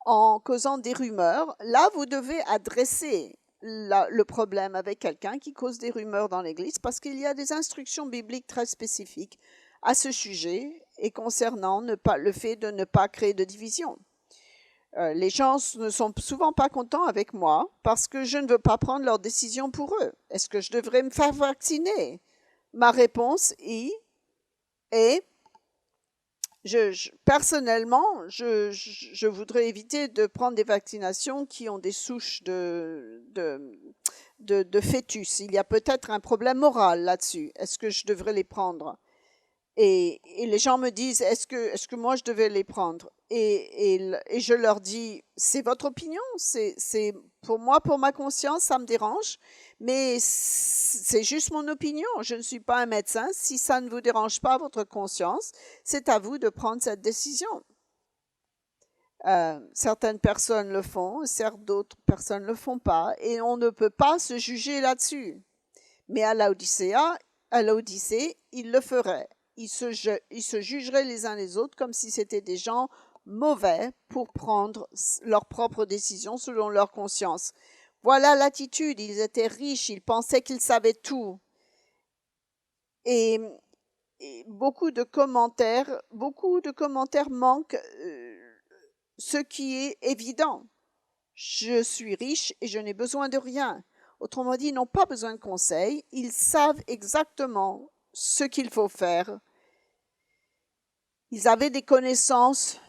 en causant des rumeurs, là, vous devez adresser le problème avec quelqu'un qui cause des rumeurs dans l'Église parce qu'il y a des instructions bibliques très spécifiques à ce sujet et concernant le fait de ne pas créer de division. Les gens ne sont souvent pas contents avec moi parce que je ne veux pas prendre leurs décisions pour eux. Est-ce que je devrais me faire vacciner? Ma réponse est personnellement, je voudrais éviter de prendre des vaccinations qui ont des souches de fœtus. Il y a peut-être un problème moral là-dessus. Est-ce que je devrais les prendre? Et les gens me disent, est-ce que moi je devais les prendre? Et je leur dis, c'est votre opinion, c'est pour moi, pour ma conscience, ça me dérange, mais c'est juste mon opinion. Je ne suis pas un médecin. Si ça ne vous dérange pas votre conscience, c'est à vous de prendre cette décision. Certaines personnes le font, certes d'autres personnes ne le font pas, et on ne peut pas se juger là-dessus. Mais à l'Odyssée, ils le feraient. Ils se jugeraient les uns les autres comme si c'était des gens mauvais pour prendre leurs propres décisions selon leur conscience. Voilà l'attitude. Ils étaient riches, ils pensaient qu'ils savaient tout. Et beaucoup de commentaires manquent ce qui est évident. Je suis riche et je n'ai besoin de rien. Autrement dit, ils n'ont pas besoin de conseils. Ils savent exactement ce qu'il faut faire. Ils avaient des connaissances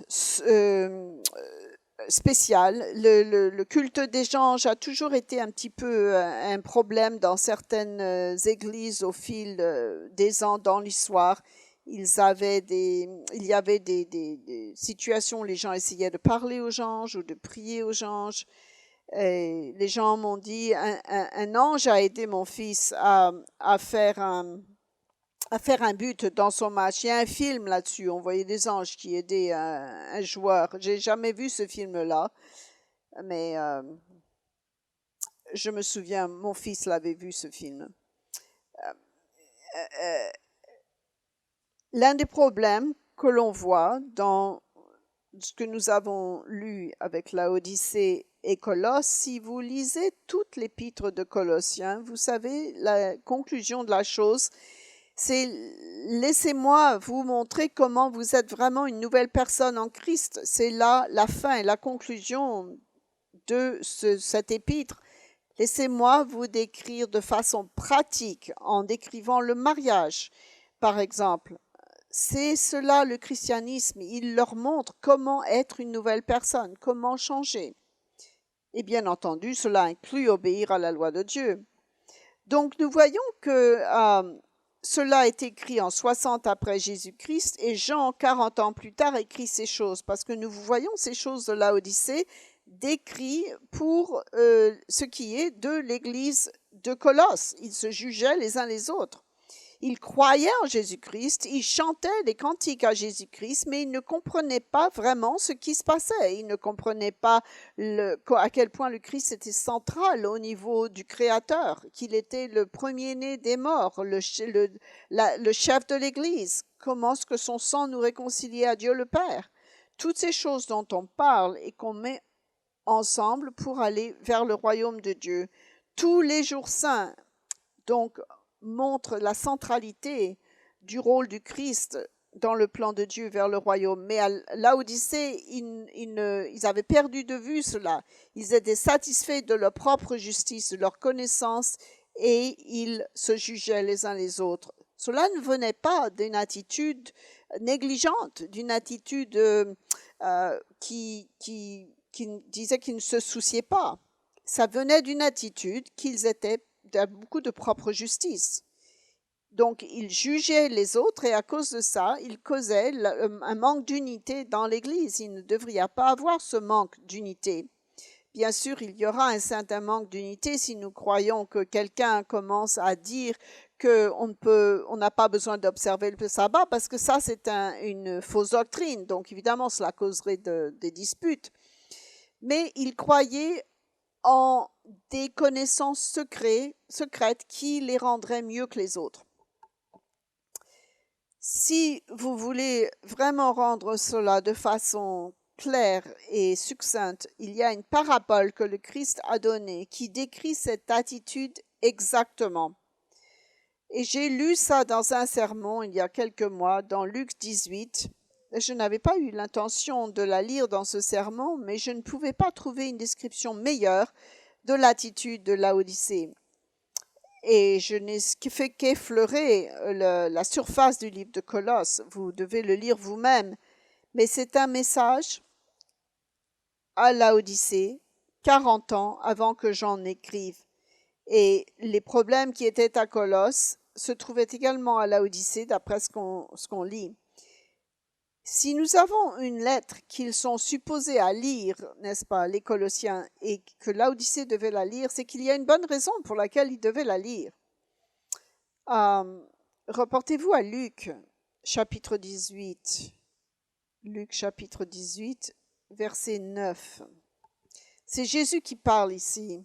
spéciales. Le culte des anges a toujours été un petit peu un problème dans certaines églises au fil des ans dans l'histoire. Il y avait des situations où les gens essayaient de parler aux anges ou de prier aux anges. Et les gens m'ont dit, un ange a aidé mon fils à faire un but dans son match. Il y a un film là-dessus, on voyait des anges qui aidaient un joueur. J'ai jamais vu ce film-là, mais je me souviens, mon fils l'avait vu, ce film. L'un des problèmes que l'on voit dans ce que nous avons lu avec la Odyssée et Colosse, si vous lisez toute l'épître de Colossiens, vous savez, la conclusion de la chose, c'est « Laissez-moi vous montrer comment vous êtes vraiment une nouvelle personne en Christ ». C'est là la fin et la conclusion de cet épître. Laissez-moi vous décrire de façon pratique, en décrivant le mariage, par exemple. C'est cela le christianisme. Il leur montre comment être une nouvelle personne, comment changer. Et bien entendu, cela inclut obéir à la loi de Dieu. Donc nous voyons que cela est écrit en 60 après Jésus-Christ et Jean, 40 ans plus tard, écrit ces choses parce que nous voyons ces choses de Laodicée décrites pour ce qui est de l'église de Colosse. Ils se jugeaient les uns les autres. Ils croyaient en Jésus-Christ, ils chantaient des cantiques à Jésus-Christ, mais ils ne comprenaient pas vraiment ce qui se passait. Ils ne comprenaient pas à quel point le Christ était central au niveau du Créateur, qu'il était le premier-né des morts, le chef de l'Église. Comment est-ce que son sang nous réconciliait à Dieu le Père? Toutes ces choses dont on parle et qu'on met ensemble pour aller vers le royaume de Dieu. Tous les jours saints, donc, montre la centralité du rôle du Christ dans le plan de Dieu vers le royaume. Mais à Laodicée, ils avaient perdu de vue cela. Ils étaient satisfaits de leur propre justice, de leur connaissance, et ils se jugeaient les uns les autres. Cela ne venait pas d'une attitude négligente, d'une attitude qui disait qu'ils ne se souciaient pas. Ça venait d'une attitude qu'ils étaient beaucoup de propre justice. Donc, ils jugeaient les autres et à cause de ça, ils causaient un manque d'unité dans l'Église. Il ne devrait pas avoir ce manque d'unité. Bien sûr, il y aura un certain manque d'unité si nous croyons que quelqu'un commence à dire qu'on n'a pas besoin d'observer le sabbat, parce que ça, c'est une fausse doctrine. Donc, évidemment, cela causerait des disputes. Mais ils croyaient en des connaissances secrètes qui les rendraient mieux que les autres. Si vous voulez vraiment rendre cela de façon claire et succincte, il y a une parabole que le Christ a donnée qui décrit cette attitude exactement. Et j'ai lu ça dans un sermon il y a quelques mois, dans Luc 18. Je n'avais pas eu l'intention de la lire dans ce sermon, mais je ne pouvais pas trouver une description meilleure de l'attitude de Laodicée. Et je n'ai fait qu'effleurer la surface du livre de Colosse. Vous devez le lire vous-même. Mais c'est un message à Laodicée, 40 ans avant que j'en écrive. Et les problèmes qui étaient à Colosse se trouvaient également à Laodicée, d'après ce qu'on lit. Si nous avons une lettre qu'ils sont supposés à lire, n'est-ce pas, les Colossiens, et que Laodicée devait la lire, c'est qu'il y a une bonne raison pour laquelle ils devaient la lire. Reportez-vous à Luc, chapitre 18. Luc, chapitre 18, verset 9. C'est Jésus qui parle ici.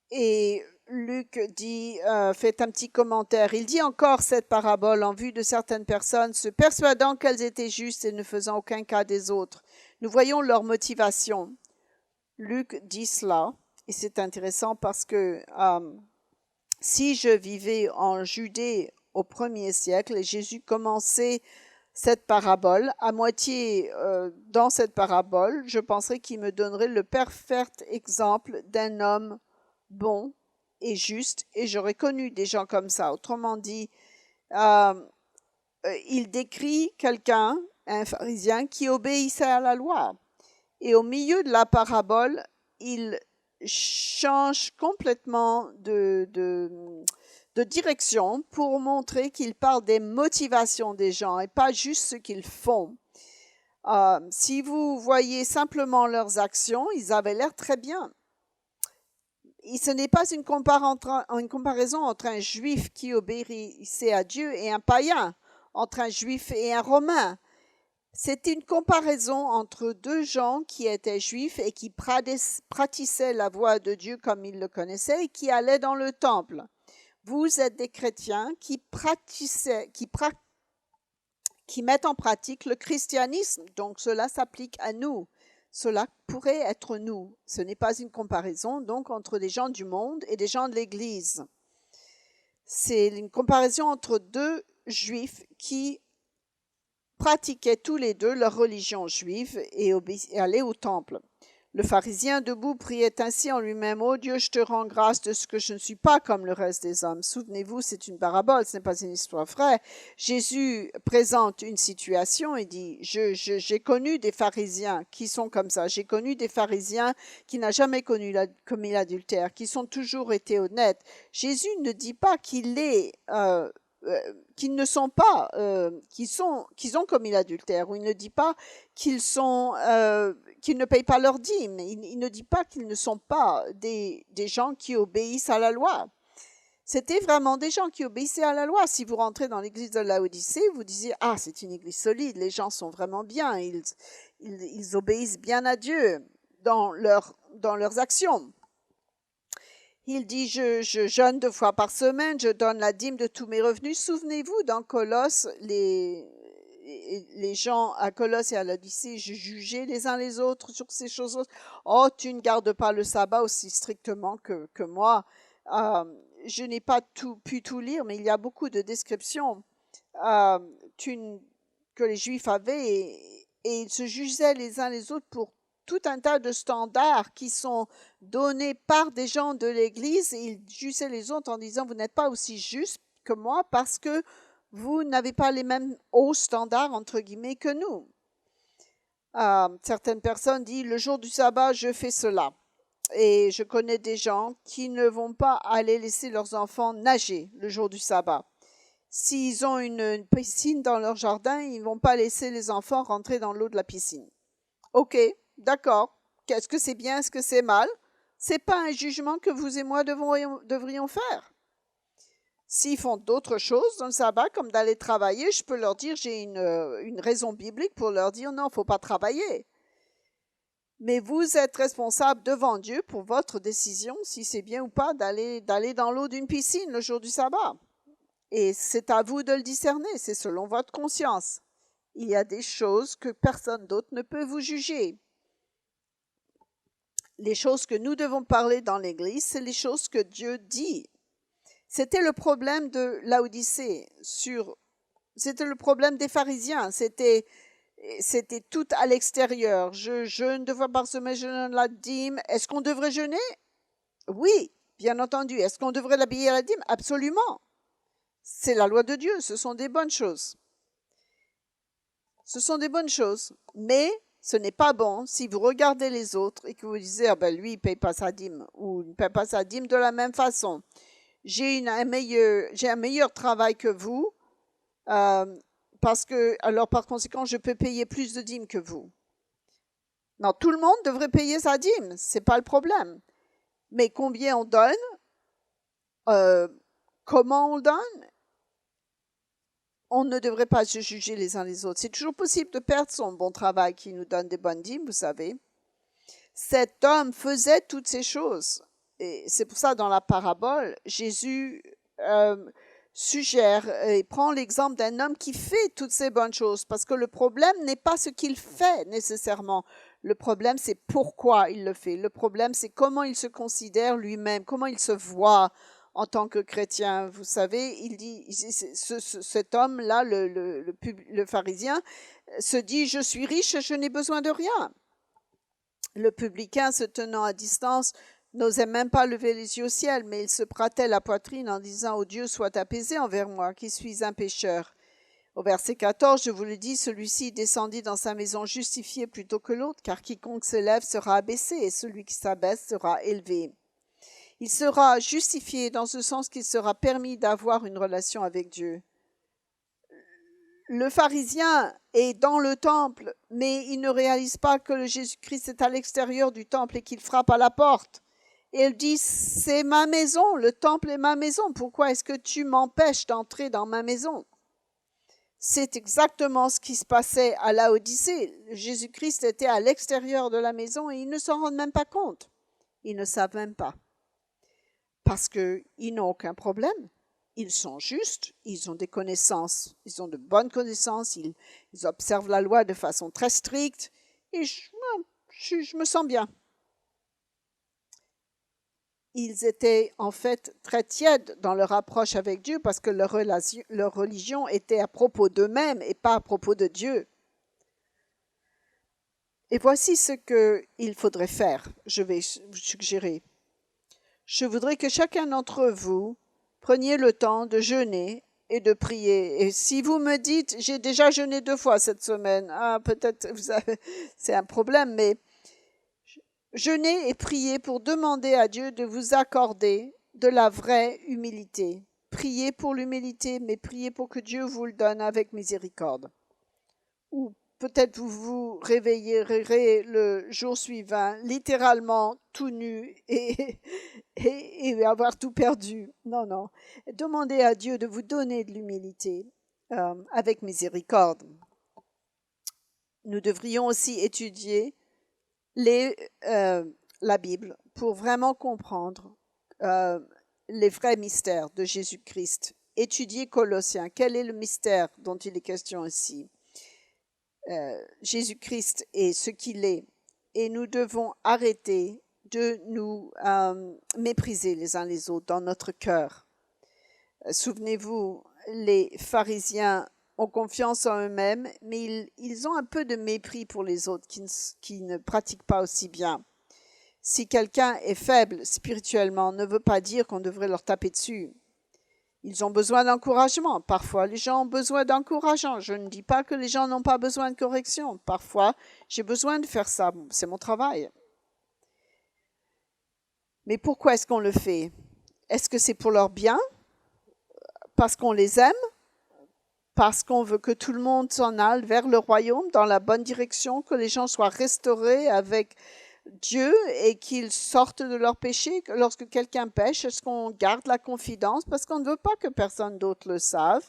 Et Luc dit, fait un petit commentaire. Il dit encore cette parabole en vue de certaines personnes, se persuadant qu'elles étaient justes et ne faisant aucun cas des autres. Nous voyons leur motivation. Luc dit cela, et c'est intéressant parce que si je vivais en Judée au 1er siècle et Jésus commençait cette parabole, à moitié dans cette parabole, je penserais qu'il me donnerait le parfait exemple d'un homme bon et juste, et j'aurais connu des gens comme ça. Autrement dit, il décrit quelqu'un, un pharisien, qui obéissait à la loi. Et au milieu de la parabole, il change complètement de direction pour montrer qu'il parle des motivations des gens et pas juste ce qu'ils font. Si vous voyez simplement leurs actions, ils avaient l'air très bien. Et ce n'est pas une comparaison entre un juif qui obéissait à Dieu et un païen, entre un juif et un romain. C'est une comparaison entre deux gens qui étaient juifs et qui pratissaient la voie de Dieu comme ils le connaissaient et qui allaient dans le temple. Vous êtes des chrétiens qui mettent en pratique le christianisme, donc cela s'applique à nous. Cela pourrait être nous. Ce n'est pas une comparaison donc entre des gens du monde et des gens de l'Église. C'est une comparaison entre deux juifs qui pratiquaient tous les deux leur religion juive et allaient au temple. Le pharisien debout priait ainsi en lui-même: Ô Dieu, je te rends grâce de ce que je ne suis pas comme le reste des hommes. Souvenez-vous, c'est une parabole, ce n'est pas une histoire vraie. Jésus présente une situation et dit: j'ai connu des pharisiens qui sont comme ça. J'ai connu des pharisiens qui n'ont jamais commis l'adultère, qui sont toujours été honnêtes. Jésus ne dit pas qu'ils ne sont pas, qu'ils ont commis l'adultère, ou il ne dit pas qu'ils ne payent pas leurs dîmes. Il ne dit pas qu'ils ne sont pas des gens qui obéissent à la loi. C'était vraiment des gens qui obéissaient à la loi. Si vous rentrez dans l'église de Laodicée, vous disiez: ah, c'est une église solide, les gens sont vraiment bien, ils obéissent bien à Dieu dans leurs actions. Il dit: je jeûne 2 fois par semaine, je donne la dîme de tous mes revenus. Souvenez-vous, dans Colosse, les gens à Colosse et à l'Odyssée jugeaient les uns les autres sur ces choses. Oh, tu ne gardes pas le sabbat aussi strictement que moi. Je n'ai pas pu tout lire, mais il y a beaucoup de descriptions que les Juifs avaient, et ils se jugeaient les uns les autres pour tout un tas de standards qui sont donnés par des gens de l'Église, et ils jugeaient les autres en disant: vous n'êtes pas aussi justes que moi parce que vous n'avez pas les mêmes hauts standards, entre guillemets, que nous. Certaines personnes disent: le jour du sabbat, je fais cela. Et je connais des gens qui ne vont pas aller laisser leurs enfants nager le jour du sabbat. S'ils ont une piscine dans leur jardin, ils ne vont pas laisser les enfants rentrer dans l'eau de la piscine. Ok, d'accord. Est-ce que c'est bien, est-ce que c'est mal? C'est pas un jugement que vous et moi devrions faire. S'ils font d'autres choses dans le sabbat, comme d'aller travailler, je peux leur dire, j'ai une raison biblique pour leur dire: non, il ne faut pas travailler. Mais vous êtes responsable devant Dieu pour votre décision, si c'est bien ou pas d'aller dans l'eau d'une piscine le jour du sabbat. Et c'est à vous de le discerner, c'est selon votre conscience. Il y a des choses que personne d'autre ne peut vous juger. Les choses que nous devons parler dans l'Église, c'est les choses que Dieu dit. C'était le problème de Laodicée, c'était le problème des pharisiens, c'était tout à l'extérieur. Je jeûne 2 fois par semaine, je donne la dîme. Est-ce qu'on devrait jeûner? Oui, bien entendu. Est-ce qu'on devrait l'habiller à la dîme? Absolument. C'est la loi de Dieu, ce sont des bonnes choses. Ce sont des bonnes choses, mais ce n'est pas bon si vous regardez les autres et que vous disiez: ah ben lui, il ne paye pas sa dîme, ou il ne paye pas sa dîme de la même façon. J'ai un meilleur travail que vous, alors par conséquent, je peux payer plus de dîmes que vous. Non, tout le monde devrait payer sa dîme, ce n'est pas le problème. Mais combien on donne, comment on donne, on ne devrait pas se juger les uns les autres. C'est toujours possible de perdre son bon travail qui nous donne des bonnes dîmes, vous savez. Cet homme faisait toutes ces choses. Et c'est pour ça, dans la parabole, Jésus suggère et prend l'exemple d'un homme qui fait toutes ces bonnes choses, parce que le problème n'est pas ce qu'il fait nécessairement. Le problème, c'est pourquoi il le fait. Le problème, c'est comment il se considère lui-même, comment il se voit en tant que chrétien. Vous savez, il dit, cet homme-là, le pharisien, se dit: je suis riche et je n'ai besoin de rien. Le publicain, se tenant à distance, n'osait même pas lever les yeux au ciel, mais il se prêtait la poitrine en disant: ô Dieu, sois apaisé envers moi, qui suis un pécheur. Au verset 14, je vous le dis, celui-ci descendit dans sa maison justifié plutôt que l'autre, car quiconque s'élève sera abaissé, et celui qui s'abaisse sera élevé. Il sera justifié dans ce sens qu'il sera permis d'avoir une relation avec Dieu. Le pharisien est dans le temple, mais il ne réalise pas que le Jésus-Christ est à l'extérieur du temple et qu'il frappe à la porte. Et il dit: c'est ma maison, le temple est ma maison, pourquoi est-ce que tu m'empêches d'entrer dans ma maison? C'est exactement ce qui se passait à Laodicée. Jésus-Christ était à l'extérieur de la maison et ils ne s'en rendent même pas compte. Ils ne savent même pas. Parce qu'ils n'ont aucun problème. Ils sont justes, ils ont des connaissances, ils ont de bonnes connaissances, ils observent la loi de façon très stricte, et je me sens bien. Ils étaient en fait très tièdes dans leur approche avec Dieu parce que leur religion était à propos d'eux-mêmes et pas à propos de Dieu. Et voici ce qu'il faudrait faire, je vais vous suggérer. Je voudrais que chacun d'entre vous preniez le temps de jeûner et de prier. Et si vous me dites, j'ai déjà jeûné 2 fois cette semaine, peut-être c'est un problème, mais jeûnez et priez pour demander à Dieu de vous accorder de la vraie humilité. Priez pour l'humilité, mais priez pour que Dieu vous le donne avec miséricorde. Ou peut-être vous vous réveillerez le jour suivant, littéralement tout nu et avoir tout perdu. Non. Demandez à Dieu de vous donner de l'humilité avec miséricorde. Nous devrions aussi étudier la Bible pour vraiment comprendre les vrais mystères de Jésus-Christ. Étudier Colossiens. Quel est le mystère dont il est question ici? Jésus-Christ est ce qu'il est et nous devons arrêter de nous mépriser les uns les autres dans notre cœur. Souvenez-vous, les pharisiens ont confiance en eux-mêmes, mais ils ont un peu de mépris pour les autres qui ne pratiquent pas aussi bien. Si quelqu'un est faible spirituellement, ne veut pas dire qu'on devrait leur taper dessus. Ils ont besoin d'encouragement. Parfois, les gens ont besoin d'encouragement. Je ne dis pas que les gens n'ont pas besoin de correction. Parfois, j'ai besoin de faire ça. C'est mon travail. Mais pourquoi est-ce qu'on le fait? Est-ce que c'est pour leur bien? Parce qu'on les aime? Parce qu'on veut que tout le monde s'en aille vers le royaume dans la bonne direction, que les gens soient restaurés avec Dieu et qu'ils sortent de leur péché? Lorsque quelqu'un pêche, est-ce qu'on garde la confidence? Parce qu'on ne veut pas que personne d'autre le sache.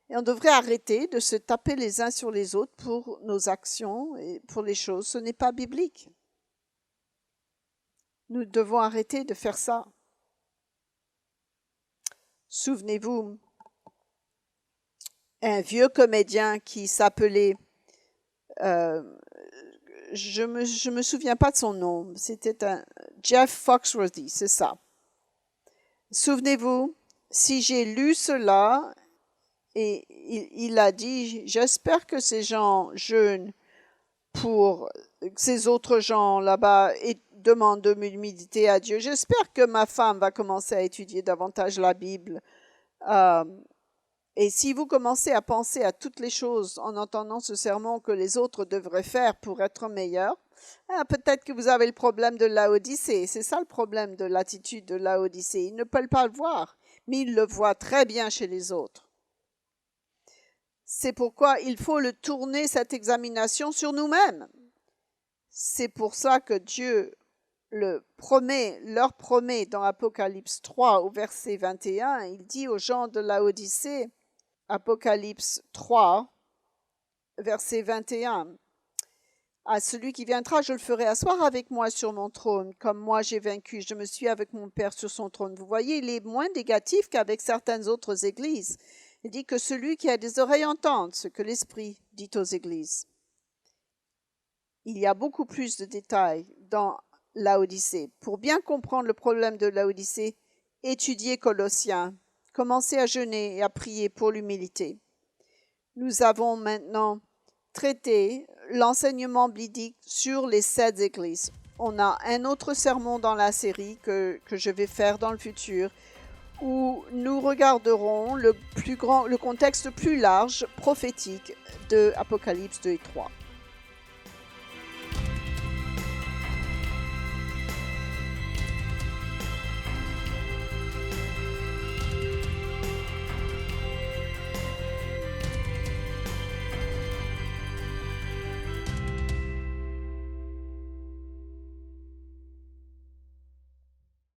Et on devrait arrêter de se taper les uns sur les autres pour nos actions et pour les choses. Ce n'est pas biblique. Nous devons arrêter de faire ça. Souvenez-vous, un vieux comédien qui s'appelait... je me souviens pas de son nom. C'était un Jeff Foxworthy, c'est ça. Souvenez-vous, si j'ai lu cela, et il a dit, j'espère que ces gens jeûnent pour ces autres gens là-bas et demandent de l'humilité à Dieu. J'espère que ma femme va commencer à étudier davantage la Bible. Et si vous commencez à penser à toutes les choses en entendant ce sermon que les autres devraient faire pour être meilleurs, peut-être que vous avez le problème de Laodicée. C'est ça le problème de l'attitude de Laodicée. Ils ne peuvent pas le voir, mais ils le voient très bien chez les autres. C'est pourquoi il faut le tourner, cette examination, sur nous-mêmes. C'est pour ça que Dieu leur promet dans Apocalypse 3 au verset 21, il dit aux gens de Laodicée, Apocalypse 3, verset 21, à celui qui viendra, je le ferai asseoir avec moi sur mon trône, comme moi j'ai vaincu, je me suis avec mon Père sur son trône. Vous voyez, il est moins négatif qu'avec certaines autres églises. Il dit que celui qui a des oreilles entende ce que l'Esprit dit aux églises. Il y a beaucoup plus de détails dans Laodicée. Pour bien comprendre le problème de Laodicée, étudiez Colossiens, commencez à jeûner et à prier pour l'humilité. Nous avons maintenant traité l'enseignement biblique sur les 7 églises. On a un autre sermon dans la série que je vais faire dans le futur où nous regarderons le contexte plus large prophétique de Apocalypse 2 et 3.